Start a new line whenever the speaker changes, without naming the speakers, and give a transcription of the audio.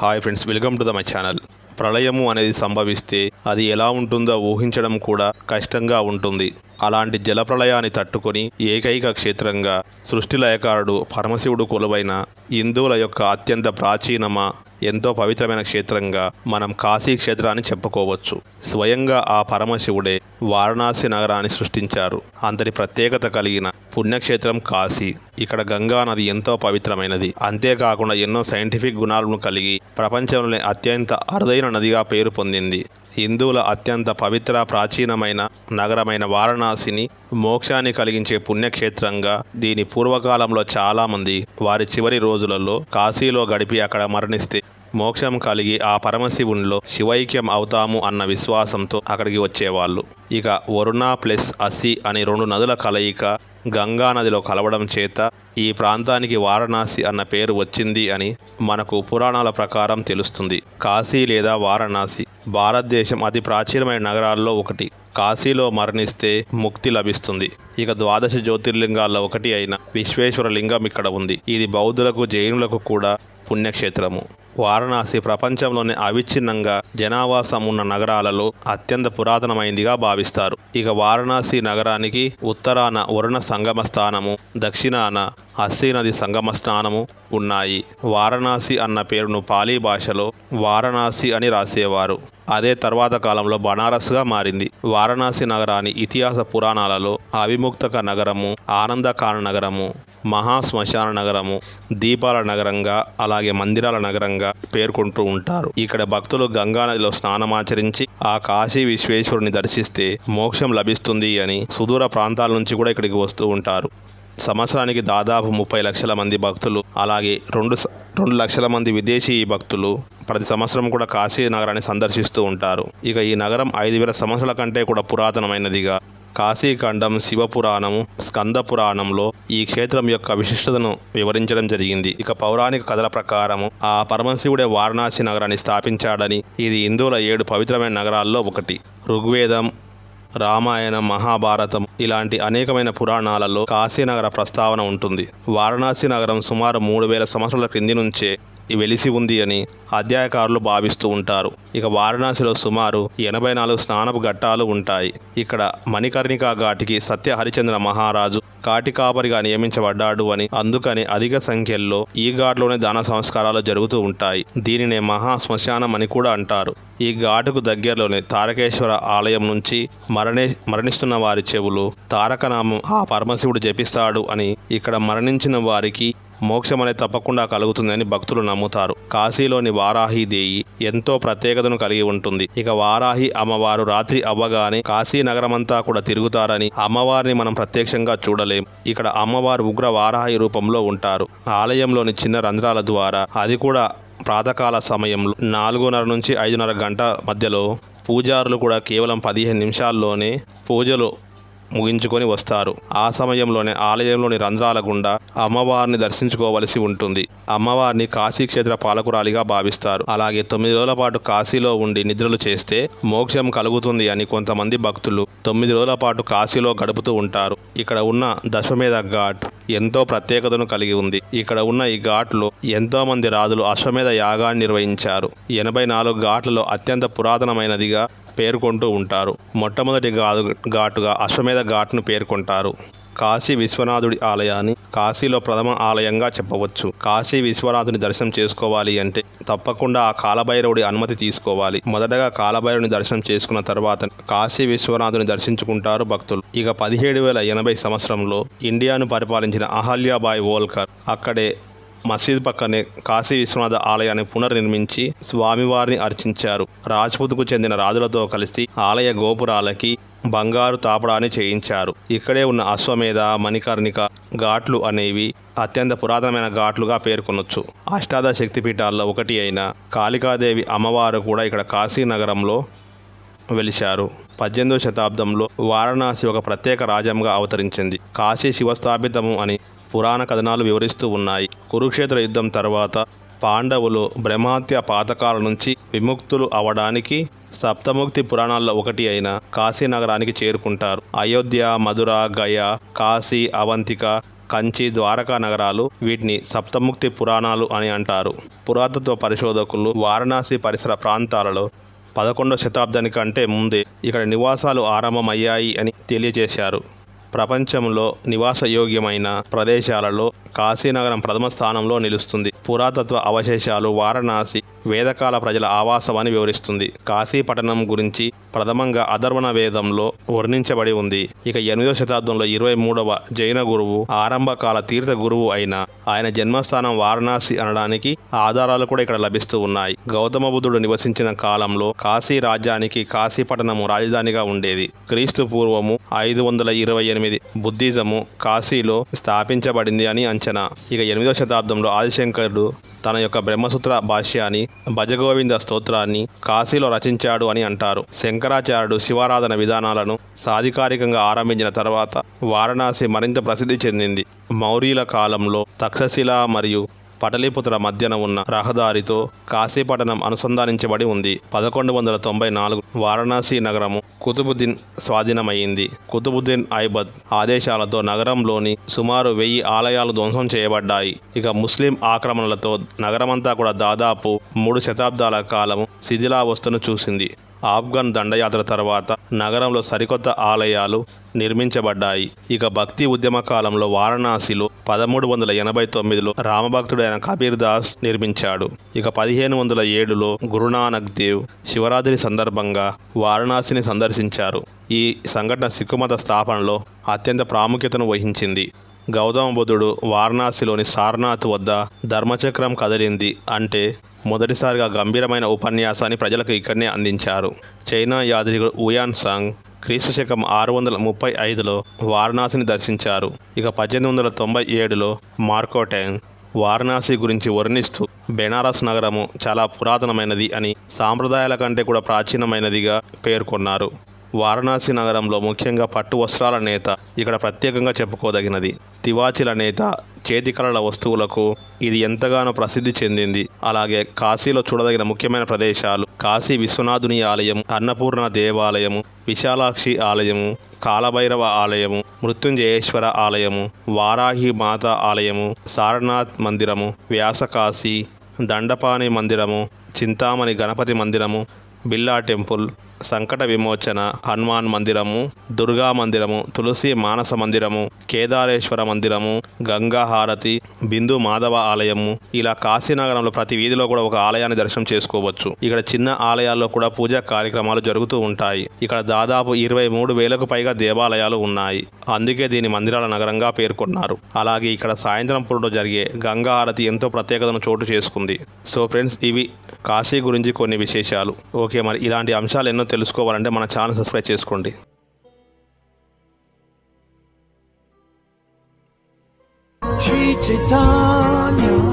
Hi friends, welcome to my channel. ప్రళయము అనేది సంభవిస్తే అది ఎలా ఉంటుందో ఊహించడం కూడా కష్టంగా ఉంటుంది. అలాంటి జలప్రళయాన్ని తట్టుకొని ఏకైక క్షేత్రంగా సృష్టి లయకారుడు పరమశివుడు కొలువైన హిందువుల యొక్క అత్యంత ప్రాచీనమా ఎంతో పవిత్రమైన క్షేత్రంగా మనం కాశీ క్షేత్రాన్ని చెప్పుకోవచ్చు. స్వయంగా ఆ పరమశివుడే వారణాసి నగరాన్ని సృష్టించారు. అంతటి ప్రత్యేకత కలిగిన పుణ్యక్షేత్రం కాశీ. ఇక్కడ గంగా నది ఎంతో పవిత్రమైనది. అంతేకాకుండా ఎన్నో సైంటిఫిక్ గుణాలను కలిగి ప్రపంచంలోనే అత్యంత అరుదైన నదిగా పేరు పొందింది. హిందువుల అత్యంత పవిత్ర ప్రాచీనమైన నగరమైన వారణాసిని మోక్షాన్ని కలిగించే పుణ్యక్షేత్రంగా దీని పూర్వకాలంలో చాలామంది వారి చివరి రోజులలో కాశీలో గడిపి అక్కడ మరణిస్తే మోక్షం కలిగి ఆ పరమశివునిలో శివైక్యం అవుతాము అన్న విశ్వాసంతో అక్కడికి వచ్చేవాళ్ళు. ఇక వరుణ ప్లస్ అసి అనే రెండు నదుల కలయిక గంగా నదిలో కలవడం చేత ఈ ప్రాంతానికి వారణాసి అన్న పేరు వచ్చింది అని మనకు పురాణాల ప్రకారం తెలుస్తుంది. కాశీ లేదా వారణాసి భారతదేశం అతి ప్రాచీనమైన నగరాల్లో ఒకటి. కాశీలో మరణిస్తే ముక్తి లభిస్తుంది. ఇక ద్వాదశ జ్యోతిర్లింగాల్లో ఒకటి అయిన విశ్వేశ్వర లింగం ఇక్కడ ఉంది. ఇది బౌద్ధులకు జైనులకు కూడా పుణ్యక్షేత్రము. వారణాసి ప్రపంచంలోనే అవిచ్ఛిన్నంగా జనావాసం ఉన్న నగరాలలో అత్యంత పురాతనమైందిగా భావిస్తారు. ఇక వారణాసి నగరానికి ఉత్తరాన వరుణ సంగమ స్థానము, దక్షిణాన అస్సీ నది సంగమ స్థానము ఉన్నాయి. వారణాసి అన్న పేరును పాలీ భాషలో వారణాసి అని రాసేవారు. అదే తర్వాత కాలంలో బనారస్గా మారింది. వారణాసి నగరాన్ని ఇతిహాస పురాణాలలో అవిముక్తక నగరము, ఆనందకాన నగరము, మహాశ్మశాన నగరము, దీపాల నగరంగా, అలాగే మందిరాల నగరంగా పేర్కొంటూ ఉంటారు. ఇక్కడ భక్తులు గంగానదిలో స్నానమాచరించి ఆ కాశీ విశ్వేశ్వరుని దర్శిస్తే మోక్షం లభిస్తుంది అని సుదూర ప్రాంతాల నుంచి కూడా ఇక్కడికి వస్తూ ఉంటారు. సంవత్సరానికి దాదాపు 30 లక్షల మంది భక్తులు, అలాగే 2 లక్షల మంది విదేశీ భక్తులు ప్రతి సంవత్సరం కూడా కాశీ నగరాన్ని సందర్శిస్తూ ఉంటారు. ఇక ఈ నగరం 5000 సంవత్సరాల కంటే కూడా పురాతనమైనదిగా కాశీఖండం, శివపురాణము, స్కంద పురాణంలో ఈ క్షేత్రం యొక్క విశిష్టతను వివరించడం జరిగింది. ఇక పౌరాణిక కథల ప్రకారము ఆ పరమశివుడే వారణాసి నగరాన్ని స్థాపించాడని, ఇది హిందువుల 7 పవిత్రమైన నగరాల్లో ఒకటి. ఋగ్వేదం, రామాయణం, మహాభారతం ఇలాంటి అనేకమైన పురాణాలలో కాశీనగర ప్రస్తావన ఉంటుంది. వారణాసి నగరం సుమారు 3000 సంవత్సరాల క్రింది నుంచే వెలిసి ఉంది అని అధ్యాయకారులు భావిస్తూ ఉంటారు. ఇక వారణాసిలో సుమారు 84 స్నానపు ఘట్టాలు ఉంటాయి. ఇక్కడ మణికర్ణికా ఘాటికి సత్య హరిచంద్ర మహారాజు కాటికాపరిగా నియమించబడ్డాడు అని, అందుకని అధిక సంఖ్యలో ఈ ఘాట్లోనే దాన సంస్కారాలు జరుగుతూ ఉంటాయి. దీనినే మహా శ్మశానం అని కూడా అంటారు. ఈ ఘాటుకు దగ్గరలోనే తారకేశ్వర ఆలయం నుంచి మరణిస్తున్న వారి చెవులు తారకనామం ఆ పరమశివుడు జపిస్తాడు అని, ఇక్కడ మరణించిన వారికి మోక్షం అనేది తప్పకుండా కలుగుతుందని భక్తులు నమ్ముతారు. కాశీలోని వారాహీదేవి ఎంతో ప్రత్యేకతను కలిగి ఉంటుంది. ఇక వారాహి అమ్మవారు రాత్రి అవ్వగానే కాశీ నగరమంతా కూడా తిరుగుతారని, అమ్మవారిని మనం ప్రత్యక్షంగా చూడలేం. ఇక్కడ అమ్మవారు ఉగ్ర వారాహి రూపంలో ఉంటారు. ఆలయంలోని చిన్న రంధ్రాల ద్వారా, అది కూడా ప్రాతకాల సమయంలో 4:30 నుంచి 5:30 గంటల మధ్యలో పూజారులు కూడా కేవలం 15 నిమిషాల్లోనే పూజలు ముగించుకొని వస్తారు. ఆ సమయంలోనే ఆలయంలోని రంధ్రాల గుండా అమ్మవారిని దర్శించుకోవలసి ఉంటుంది. అమ్మవారిని కాశీక్షేత్ర పాలకురాలిగా భావిస్తారు. అలాగే 9 రోజుల పాటు కాశీలో ఉండి నిద్రలు చేస్తే మోక్షం కలుగుతుంది అని కొంతమంది భక్తులు 9 రోజుల పాటు కాశీలో గడుపుతూ ఉంటారు. ఇక్కడ ఉన్న దశమేధ ఘాట్ ఎంతో ప్రత్యేకతను కలిగి ఉంది. ఇక్కడ ఉన్న ఈ ఘాట్లో ఎంతో మంది రాజులు అశ్వమేధ యాగాన్ని నిర్వహించారు. 84 ఘాట్లలో అత్యంత పురాతనమైనదిగా పేర్కొంటూ ఉంటారు. మొట్టమొదటి ఘాటుగా అశ్వమేధ ఘాట్ను పేర్కొంటారు. కాశీ విశ్వనాథుడి ఆలయాన్ని కాశీలో ప్రథమ ఆలయంగా చెప్పవచ్చు. కాశీ విశ్వనాథుని దర్శనం చేసుకోవాలి అంటే తప్పకుండా ఆ కాలభైరవుడి అనుమతి తీసుకోవాలి. మొదటగా కాలభైరవుని దర్శనం చేసుకున్న తర్వాత కాశీ విశ్వనాథుని దర్శించుకుంటారు భక్తులు. ఇక 1780 సంవత్సరంలో ఇండియాను పరిపాలించిన అహల్యాబాయి హోల్కర్ అక్కడే మసీద్ పక్కనే కాశీ విశ్వనాథ ఆలయాన్ని పునర్నిర్మించి స్వామివారిని అర్చించారు. రాజ్పుత్కు చెందిన రాజులతో కలిసి ఆలయ గోపురాలకి బంగారు తాపడాన్ని చేయించారు. ఇక్కడే ఉన్న అశ్వమేధ, మణికర్ణిక ఘాట్లు అనేవి అత్యంత పురాతనమైన ఘాట్లుగా పేర్కొనొచ్చు. అష్టాదశ శక్తిపీఠాల్లో ఒకటి అయిన కాళికాదేవి అమ్మవారు కూడా ఇక్కడ కాశీ నగరంలో వెలిశారు. 18వ శతాబ్దంలో వారణాసి ఒక ప్రత్యేక రాజ్యంగా అవతరించింది. కాశీ శివస్థాపితము అని పురాణ కథనాలు వివరిస్తూ ఉన్నాయి. కురుక్షేత్ర యుద్ధం తర్వాత పాండవులు బ్రహ్మహత్య పాతకాల నుంచి విముక్తులు అవడానికి సప్తముక్తి పురాణాల్లో ఒకటి అయిన కాశీ నగరానికి చేరుకుంటారు. అయోధ్య, మధుర, గయ, కాశీ, అవంతిక కంచి, ద్వారకా నగరాలు. వీటిని సప్తముక్తి పురాణాలు అని అంటారు. పురాతత్వ పరిశోధకులు వారణాసి పరిసర ప్రాంతాలలో 11వ శతాబ్దానికంటే ముందే ఇక్కడ నివాసాలు ఆరంభమయ్యాయి అని తెలియజేశారు. ప్రపంచంలో నివాసయోగ్యమైన ప్రదేశాలలో కాశీనగరం ప్రథమ స్థానంలో నిలుస్తుంది. పురాతత్వ అవశేషాలు వారణాసి వేదకాల ప్రజల ఆవాసమని వివరిస్తుంది. కాశీ పట్టణం గురించి ప్రథమంగా అథర్వణ వేదంలో వర్ణించబడి ఉంది. ఇక 8వ శతాబ్దంలో 23వ జైన గురువు, ఆరంభకాల తీర్థ గురువు అయిన ఆయన జన్మస్థానం వారణాసి అనడానికి ఆధారాలు కూడా ఇక్కడ లభిస్తూ ఉన్నాయి. గౌతమ బుద్ధుడు నివసించిన కాలంలో కాశీ రాజ్యానికి కాశీ పట్టణము రాజధానిగా ఉండేది. క్రీస్తు పూర్వము 528 బుద్ధిజము కాశీలో స్థాపించబడింది అని అంచనా. ఇక 8వ శతాబ్దంలో ఆదిశంకరుడు తన యొక్క బ్రహ్మసూత్ర భాష్యాన్ని, భజగోవింద స్తోత్రాన్ని కాశీలో రచించాడు అని అంటారు. శంకరాచార్యుడు శివారాధన విధానాలను సాధికారికంగా ఆరంభించిన తర్వాత వారణాసి మరింత ప్రసిద్ధి చెందింది. మౌర్యుల కాలంలో తక్షశిల మరియు పటలీపుత్ర మధ్యన ఉన్న రహదారితో కాశీపట్టణం అనుసంధానించబడి ఉంది. 1194 వారణాసి నగరము కుతుబుద్దీన్ స్వాధీనమైంది. కుతుబుద్దీన్ ఐబక్ ఆదేశాలతో నగరంలోని సుమారు 1000 ఆలయాలు ధ్వంసం చేయబడ్డాయి. ఇక ముస్లిం ఆక్రమణలతో నగరమంతా కూడా దాదాపు 3 శతాబ్దాల కాలం శిథిలావస్థను చూసింది. ఆఫ్ఘన్ దండయాత్ర తర్వాత నగరంలో సరికొత్త ఆలయాలు నిర్మించబడ్డాయి. ఇక భక్తి ఉద్యమ కాలంలో వారణాసిలో 1389లో రామభక్తుడైన కబీర్ దాస్ నిర్మించాడు. ఇక 1507లో గురునానక్ దేవ్ శివరాత్రి సందర్భంగా వారణాసిని సందర్శించారు. ఈ సంఘటన సిక్కుమత స్థాపనలో అత్యంత ప్రాముఖ్యతను వహించింది. గౌతమ బుద్ధుడు వారణాసిలోని సారనాథ్ వద్ద ధర్మచక్రం కదిలింది అంటే మొదటిసారిగా గంభీరమైన ఉపన్యాసాన్ని ప్రజలకు ఇక్కడనే అందించారు. చైనా యాత్రికుడు ఉయాన్ సాంగ్ క్రీస్తుశకం 635లో వారణాసిని దర్శించారు. ఇక 1897లో మార్కోటైన్ వారణాసి గురించి వర్ణిస్తూ బెనారస్ నగరము చాలా పురాతనమైనది అని, సాంప్రదాయాల కంటే కూడా ప్రాచీనమైనదిగా పేర్కొన్నారు. వారణాసి నగరంలో ముఖ్యంగా పట్టు వస్త్రాల నేత ఇక్కడ ప్రత్యేకంగా చెప్పుకోదగినది. తివాచీల నేత, చేతికళల వస్తువులకు ఇది ఎంతగానో ప్రసిద్ధి చెందింది. అలాగే కాశీలో చూడదగిన ముఖ్యమైన ప్రదేశాలు కాశీ విశ్వనాథుని ఆలయం, అన్నపూర్ణ దేవాలయము, విశాలాక్షి ఆలయము, కాలభైరవ ఆలయము, మృత్యుంజయేశ్వర ఆలయము, వారాహి మాత ఆలయము, సారనాథ్ మందిరము, వ్యాసకాశి, దండపాణి మందిరము, చింతామణి గణపతి మందిరము, బిర్లా టెంపుల్, సంకట విమోచన హనుమాన్ మందిరము, దుర్గా మందిరము, తులసి మానస మందిరము, కేదారేశ్వర మందిరము, గంగా హారతి, బిందు మాధవ ఆలయము. ఇలా కాశీనగరంలో ప్రతి వీధిలో కూడా ఒక ఆలయాన్ని దర్శనం చేసుకోవచ్చు. ఇక్కడ చిన్న ఆలయాల్లో కూడా పూజా కార్యక్రమాలు జరుగుతూ ఉంటాయి. ఇక్కడ దాదాపు 23,000కు పైగా దేవాలయాలు ఉన్నాయి. అందుకే దీని మందిరాల నగరంగా పేర్కొన్నారు. అలాగే ఇక్కడ సాయంత్రం పూట జరిగే గంగా హారతి ఎంతో ప్రత్యేకతను చోటు చేసుకుంది. సో ఫ్రెండ్స్, ఇవి కాశీ గురించి కొన్ని విశేషాలు. ఓకే, మరి ఇలాంటి అంశాలు ఎన్నో తెలుసుకోవాలంటే మన ఛానల్ సబ్స్క్రైబ్ చేసుకోండి.
Shri Chaitanya